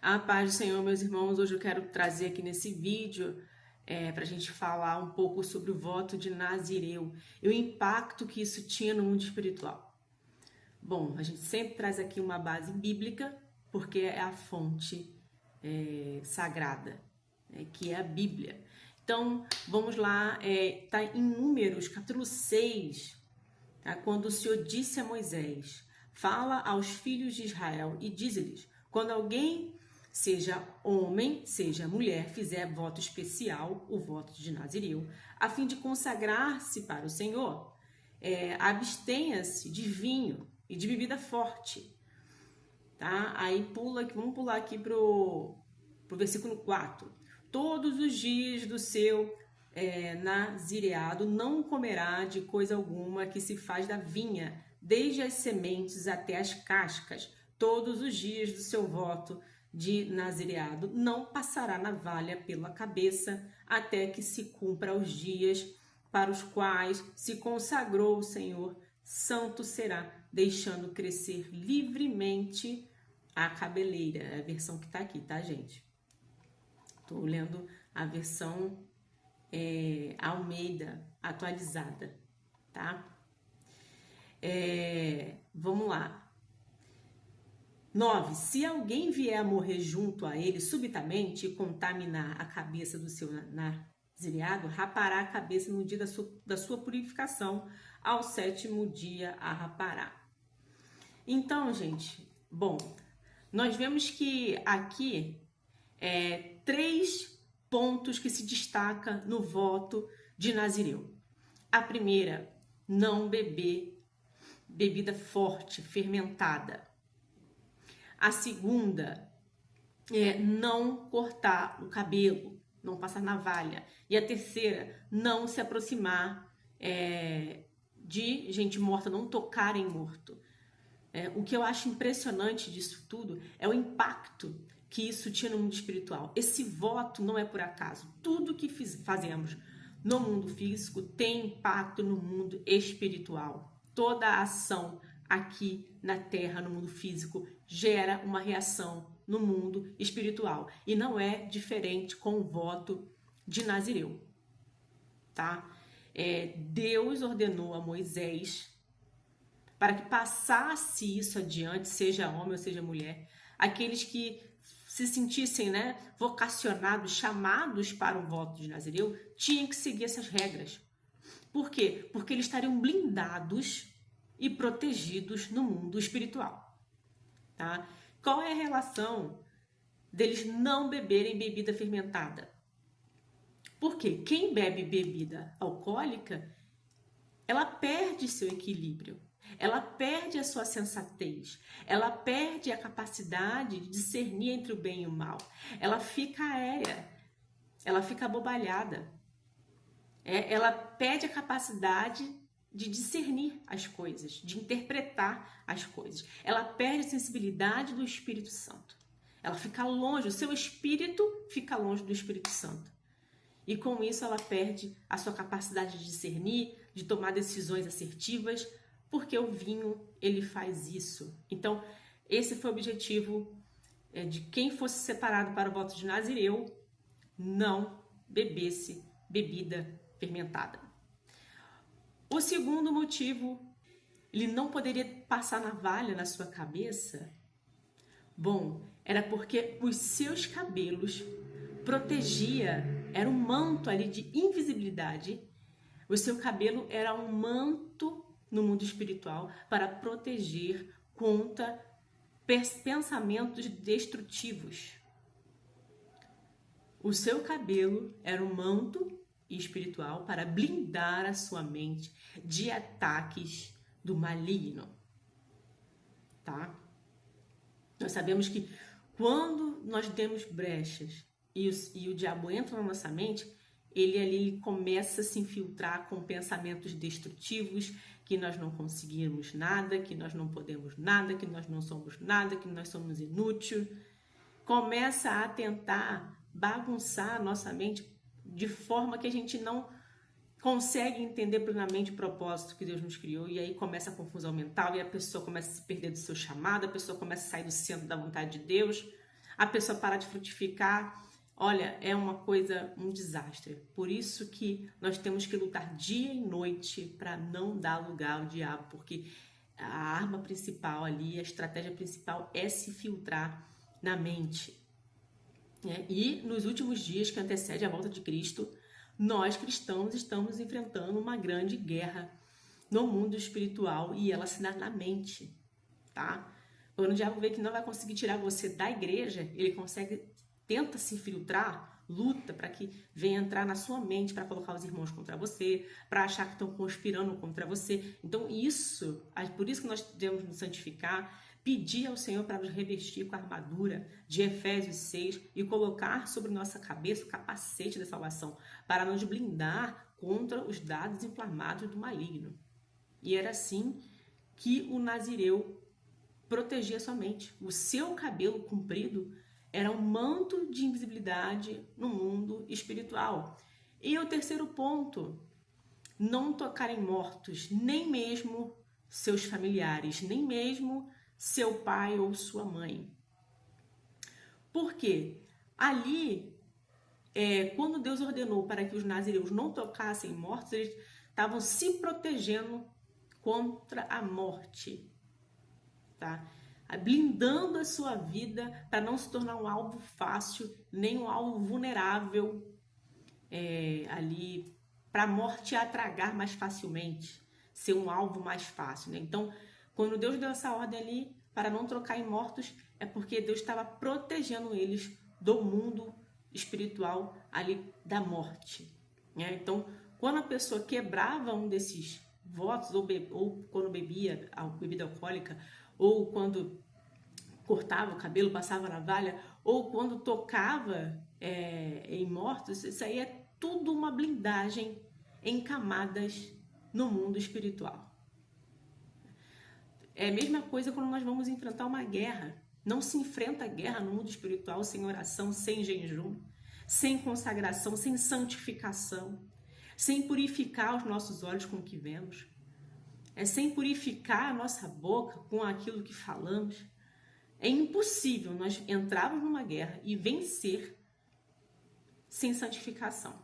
A paz do Senhor, meus irmãos, hoje eu quero trazer aqui nesse vídeo para a gente falar um pouco sobre o voto de Nazireu e o impacto que isso tinha no mundo espiritual. Bom, a gente sempre traz aqui uma base bíblica, porque é a fonte sagrada, que é a Bíblia. Então, vamos lá, está em Números, capítulo 6, tá? Quando o Senhor disse a Moisés: fala aos filhos de Israel e diz-lhes: quando alguém, seja homem, seja mulher, fizer voto especial, o voto de Nazireu, a fim de consagrar-se para o Senhor, abstenha-se de vinho e de bebida forte. Tá? Aí vamos pular aqui pro versículo 4. Todos os dias do seu nazireado não comerá de coisa alguma que se faz da vinha, desde as sementes até as cascas. Todos os dias do seu voto de nazireado não passará navalha pela cabeça, até que se cumpra os dias para os quais se consagrou o Senhor. Santo será, deixando crescer livremente a cabeleira. É a versão que está aqui, tá, gente? Estou lendo a versão Almeida atualizada, tá? Vamos lá. 9. Se alguém vier a morrer junto a ele subitamente e contaminar a cabeça do seu nazireado, rapará a cabeça no dia da sua purificação, ao 7º dia a rapará. Então, gente, bom, nós vemos que aqui 3 pontos que se destaca no voto de Nazireu. A primeira, não beber bebida forte, fermentada. A segunda não cortar o cabelo, não passar navalha. E a terceira, não se aproximar de gente morta, não tocar em morto. O que eu acho impressionante disso tudo é o impacto que isso tinha no mundo espiritual. Esse voto não é por acaso. Tudo que fazemos no mundo físico tem impacto no mundo espiritual. Toda a ação aqui na Terra, no mundo físico, gera uma reação no mundo espiritual. E não é diferente com o voto de Nazireu, tá? Deus ordenou a Moisés para que passasse isso adiante, seja homem ou seja mulher, aqueles que se sentissem vocacionados, chamados para o voto de Nazireu, tinham que seguir essas regras. Por quê? Porque eles estariam blindados e protegidos no mundo espiritual. Tá? Qual é a relação deles não beberem bebida fermentada? Porque quem bebe bebida alcoólica, ela perde seu equilíbrio, ela perde a sua sensatez, ela perde a capacidade de discernir entre o bem e o mal, ela fica aérea, ela fica abobalhada, ela perde a capacidade de discernir as coisas, de interpretar as coisas. Ela perde a sensibilidade do Espírito Santo. Ela fica longe, o seu espírito fica longe do Espírito Santo. E com isso ela perde a sua capacidade de discernir, de tomar decisões assertivas, porque o vinho, ele faz isso. Então, esse foi o objetivo de quem fosse separado para o voto de Nazireu, não bebesse bebida fermentada. O segundo motivo, ele não poderia passar navalha na sua cabeça. Bom, era porque os seus cabelos protegia, era um manto ali de invisibilidade. O seu cabelo era um manto no mundo espiritual para proteger contra pensamentos destrutivos. O seu cabelo era um manto espiritual para blindar a sua mente de ataques do maligno, tá? Nós sabemos que quando nós demos brechas e o diabo entra na nossa mente, ele começa a se infiltrar com pensamentos destrutivos, que nós não conseguimos nada, que nós não podemos nada, que nós não somos nada, que nós somos inúteis. Começa a tentar bagunçar a nossa mente de forma que a gente não consegue entender plenamente o propósito que Deus nos criou, e aí começa a confusão mental, e a pessoa começa a se perder do seu chamado, a pessoa começa a sair do centro da vontade de Deus, a pessoa parar de frutificar, olha, é uma coisa, um desastre. Por isso que nós temos que lutar dia e noite para não dar lugar ao diabo, porque a arma principal ali, a estratégia principal é se filtrar na mente. E nos últimos dias que antecede a volta de Cristo, nós cristãos estamos enfrentando uma grande guerra no mundo espiritual e ela se dá na mente, tá? Quando o diabo vê que não vai conseguir tirar você da igreja, ele tenta se filtrar, luta para que venha entrar na sua mente para colocar os irmãos contra você, para achar que estão conspirando contra você. Então por isso que nós devemos nos santificar, pedir ao Senhor para nos revestir com a armadura de Efésios 6 e colocar sobre nossa cabeça o capacete da salvação, para nos blindar contra os dardos inflamados do maligno. E era assim que o nazireu protegia sua mente. O seu cabelo comprido era um manto de invisibilidade no mundo espiritual. E o terceiro ponto, não tocar em mortos, nem mesmo seus familiares, nem mesmo seu pai ou sua mãe. Por quê? Ali, quando Deus ordenou para que os nazireus não tocassem em mortos, eles estavam se protegendo contra a morte, tá? Blindando a sua vida para não se tornar um alvo fácil, nem um alvo vulnerável ali para a morte a tragar mais facilmente, ser um alvo mais fácil, né? Então, quando Deus deu essa ordem ali para não trocar em mortos, é porque Deus estava protegendo eles do mundo espiritual ali da morte, né? Então, quando a pessoa quebrava um desses votos, ou quando bebia a bebida alcoólica, ou quando cortava o cabelo, passava a navalha, ou quando tocava em mortos, isso aí é tudo uma blindagem em camadas no mundo espiritual. É a mesma coisa quando nós vamos enfrentar uma guerra. Não se enfrenta a guerra no mundo espiritual sem oração, sem jejum, sem consagração, sem santificação, sem purificar os nossos olhos com o que vemos, sem purificar a nossa boca com aquilo que falamos. É impossível nós entrarmos numa guerra e vencer sem santificação.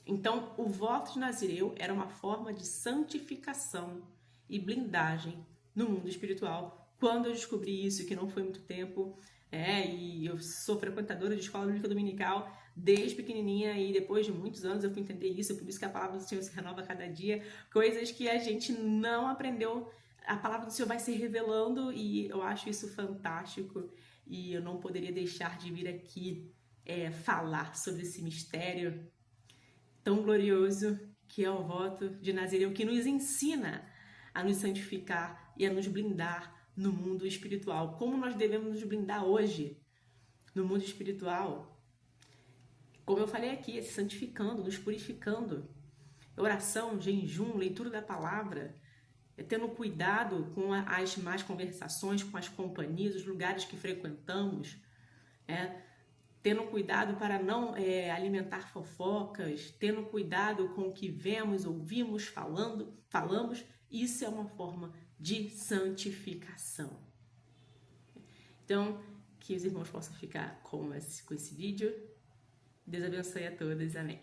Então, o voto de Nazireu era uma forma de santificação e blindagem no mundo espiritual. Quando eu descobri isso, que não foi muito tempo, e eu sou frequentadora de escola bíblica dominical desde pequenininha, e depois de muitos anos eu fui entender isso, por isso que a palavra do Senhor se renova a cada dia, coisas que a gente não aprendeu, a palavra do Senhor vai se revelando, e eu acho isso fantástico, e eu não poderia deixar de vir aqui falar sobre esse mistério tão glorioso que é o voto de Nazireu, que nos ensina a nos santificar e a nos blindar no mundo espiritual. Como nós devemos nos blindar hoje no mundo espiritual? Como eu falei aqui, se santificando, nos purificando. Oração, jejum, leitura da palavra, tendo cuidado com as más conversações, com as companhias, os lugares que frequentamos, tendo cuidado para não alimentar fofocas, tendo cuidado com o que vemos, ouvimos, falamos. Isso é uma forma de santificação. Então, que os irmãos possam ficar com esse vídeo. Deus abençoe a todos. Amém.